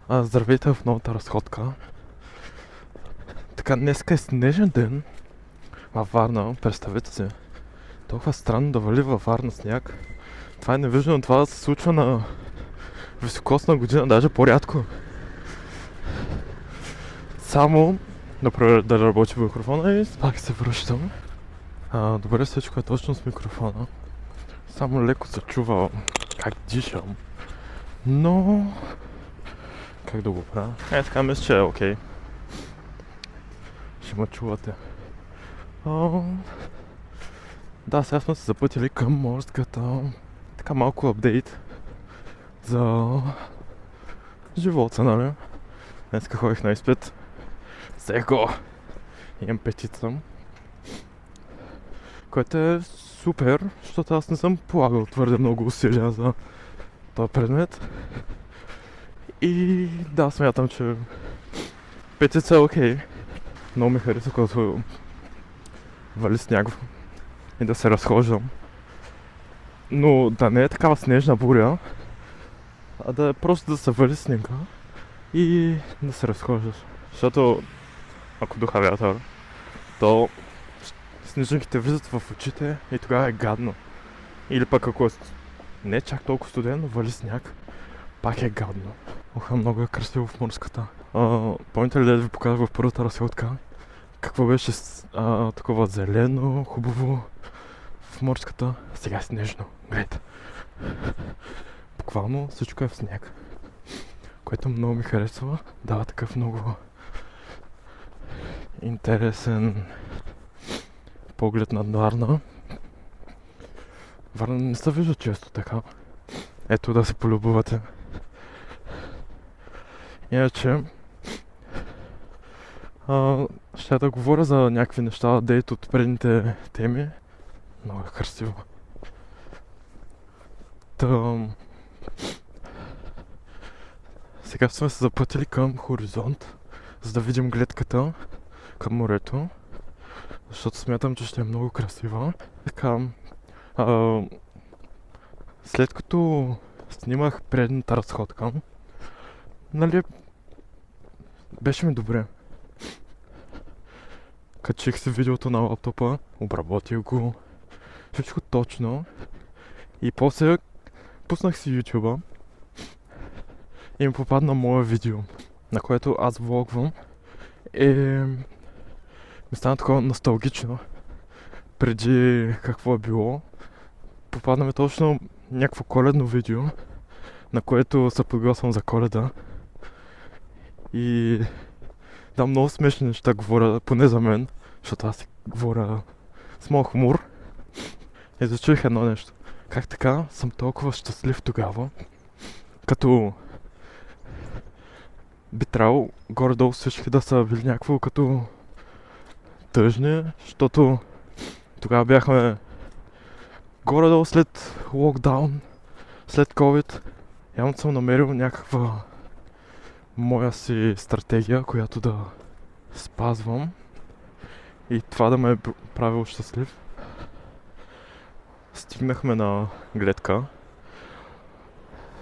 Здравейте в новата разходка. Така, днеска е снежен ден във Варна, представете си. Толкова странно да вали във Варна сняг. Това е невиждано, това да се случва на високосна година, даже по-рядко. Само да работи микрофона и пак се връщам. Добре, всичко е точно с микрофона. Само леко се чува как дишам. Но как да го правя? Така мисля, че е окей. Ще ме чувате. Да, сега сме се запътили към морската. Така малко апдейт за живота, нали? Днеска ходих на изпит. Взех го! Имам петица. Което е супер, защото аз не съм полагал твърде много усилия за този предмет. И да, смятам, че петица е окей. Много ми хареса, когато вали сняг и да се разхождам. Но да не е такава снежна буря, а да е просто да се вали снега и да се разхождаш. Защото ако духа вятър, то снежинките влизат в очите и тогава е гадно. Или пък ако е не чак толкова студено, вали сняг, пак е гадно. Много е красиво в морската. Помните ли да ви показах в първата разходка? Какво беше такова зелено, хубаво в морската? Сега е снежно. Гледайте. Буквално всичко е в сняг. Което много ми харесва. Дава такъв много интересен поглед над Варна. Варна не се вижда често така. Ето да се полюбувате. Иначе ще да говоря за някакви неща, дейт от предните теми. Много е красиво. Сега сме се запътили към Хоризонт, за да видим гледката към морето, защото смятам, че ще е много красива. Така, след като снимах предната разходка, нали, беше ми добре. Качих си видеото на лаптопа, обработих го, всичко точно и после пуснах си YouTube и ми попадна мое видео, на което аз влогвам и ми стана такова носталгично преди какво е било. Попадна ми точно някакво коледно видео, на което се подготвям за Коледа и да, много смешни неща говоря, поне за мен, защото аз си говоря с моят хумор. И зачуих едно нещо. Как така съм толкова щастлив тогава, като би трябвало горе-долу всички да са били някакво като тъжни, защото тогава бяхме горе-долу след локдаун, след COVID. Явно съм намерил някаква моя си стратегия, която да спазвам и това да ме е правило щастлив. Стигнахме на гледка.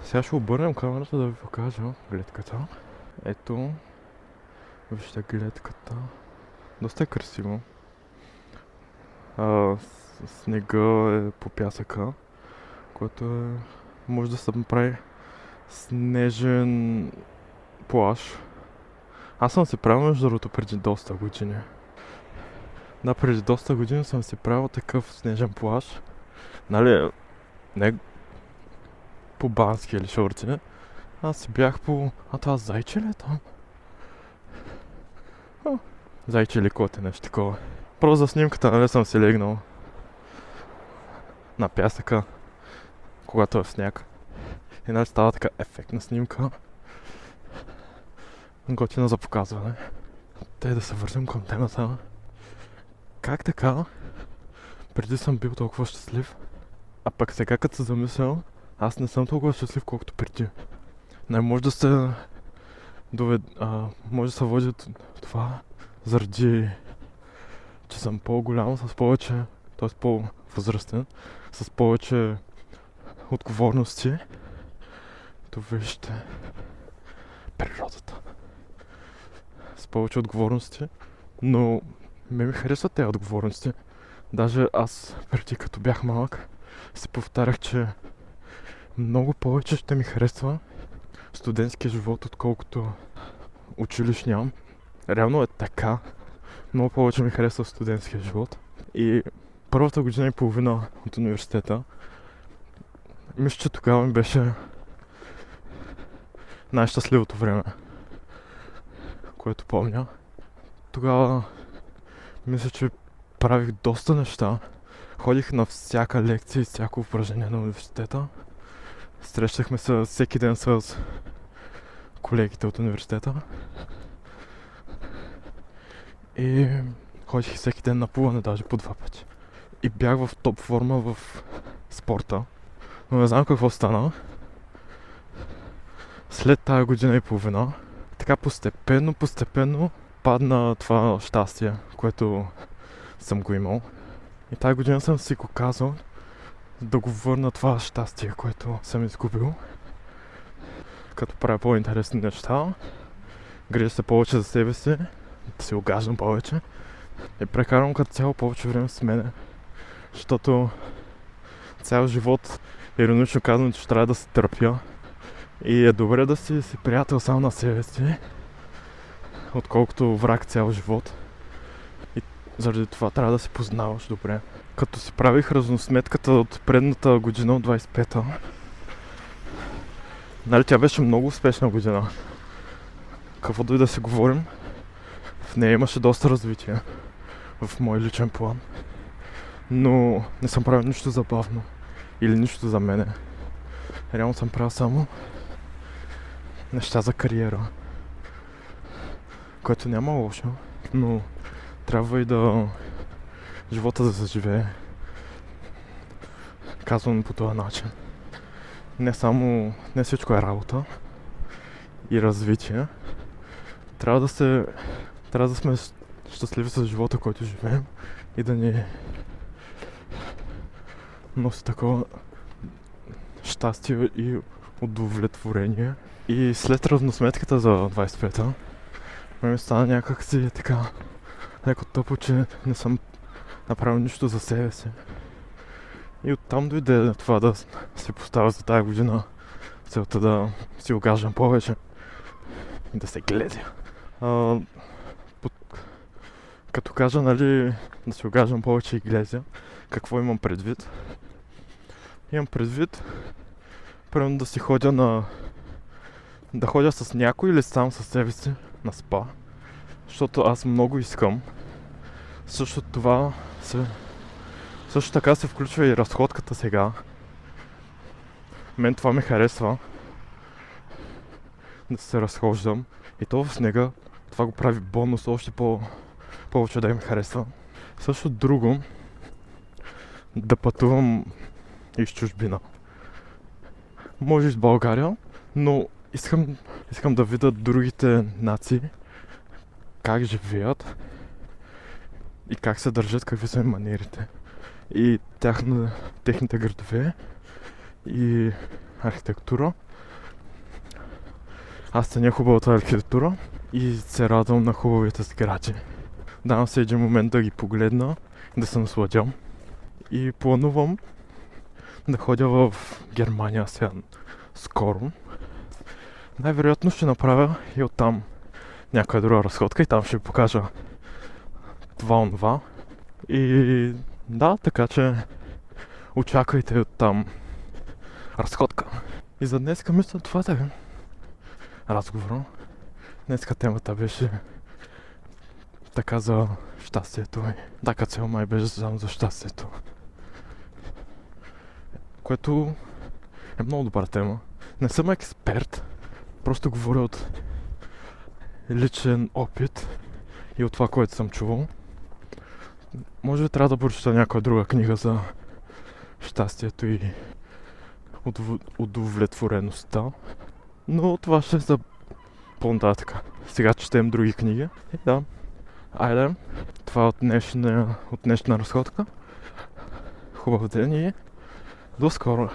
Сега ще обърнем камерата да ви покажа гледката. Ето, вижте гледката. Доста е красиво. Снега е по пясъка, който може да се направи снежен плаж. Аз съм си правил между другото преди доста години. Да, преди доста години съм си правил такъв снежен плаж. Нали, не по Бански или Шорти. Аз си бях по... това Зайче ли е там? Зайче или Коте, нещо такова. Просто за снимката, нали, съм си легнал на пясъка, когато е в сняг. И нали става така ефектна снимка. Готина за показване. Те да се върнем към темата. Как така? Преди съм бил толкова щастлив, а пък сега като се замисля, аз не съм толкова щастлив, колкото преди. Не може да се може да се води това заради, че съм по-голям, с повече, т.е. по-възрастен, с повече отговорности. То вижте, природа. с повече отговорности, но ми харесват тези отговорности. Даже аз преди като бях малък си повтарях, че много повече ще ми харесва студентския живот, отколкото училищния. Реално е така. Много повече ми харесва студентския живот. И първата година и половина от университета, мисля, че тогава ми беше най-щастливото време, което помня. Тогава мисля, че правих доста неща. Ходих на всяка лекция и всяко упражнение на университета. Срещахме се всеки ден с колегите от университета. И ходих всеки ден на плуване, даже по 2 пъти. И бях в топ форма в спорта. Но не знам какво стана. След тая година и половина, така постепенно падна това щастие, което съм го имал. И тая година съм си го казал да го върна това щастие, което съм изгубил. Като правя по-интересни неща, грижа се повече за себе си, да се огаждам повече. И прекарвам като цяло повече време с мене. Защото цял живот, иронично казвам, че трябва да се търпя. И е добре да си приятел само на себе си, отколкото враг цял живот. И заради това трябва да се познаваш добре. Като си правих разносметката от предната година, от 25-та, нали, тя беше много успешна година. Каквото и да си говорим, в нея имаше доста развитие в мой личен план. Но не съм правил нищо забавно или нищо за мене. Реално съм правил само неща за кариера, което няма лошо, но трябва и да живота да заживее. Казвам по този начин. Не всичко е работа и развитие. Трябва да сме щастливи с живота, който живеем и да ни носи такова щастие и удовлетворение. И след равносметката за 25-та, ми стана някакси така леко тъпо, че не съм направил нищо за себе си. И оттам дойде това да си поставя за тази година целта да си огаждам повече и да се гледя. Като кажа, нали, да си огаждам повече и гледя, какво имам предвид? Имам предвид, примерно да си ходя да ходя с някой или сам със себе си на спа, защото аз много искам. Също така се включва и разходката сега. Мен това ми харесва, да се разхождам, и то в снега. Това го прави бонус още повече да ми харесва. Също друго, да пътувам из чужбина. Може из България, но искам да видя другите нации, как живеят и как се държат, какви са им маниерите. И техните градове и архитектура. Аз ценя хубавата архитектура и се радвам на хубавите сгради. Давам се един момент да ги погледна, да се насладям. И планувам да ходя в Германия сега скоро. Най-вероятно ще направя и оттам някоя друга разходка и там ще ви покажа това. И да, така че очаквайте оттам разходка. И за днеска мисля това да е разговора. Днеска темата беше така за щастието. Така цел май беше само за щастието. Което е много добра тема. Не съм експерт, просто говоря от личен опит и от това, което съм чувал. Може би трябва да прочета някоя друга книга за щастието и удовлетвореността, но това ще е за по-нататък. Сега четем други книги. И да, айде, това е от днешна разходка. Хубав ден и до скоро!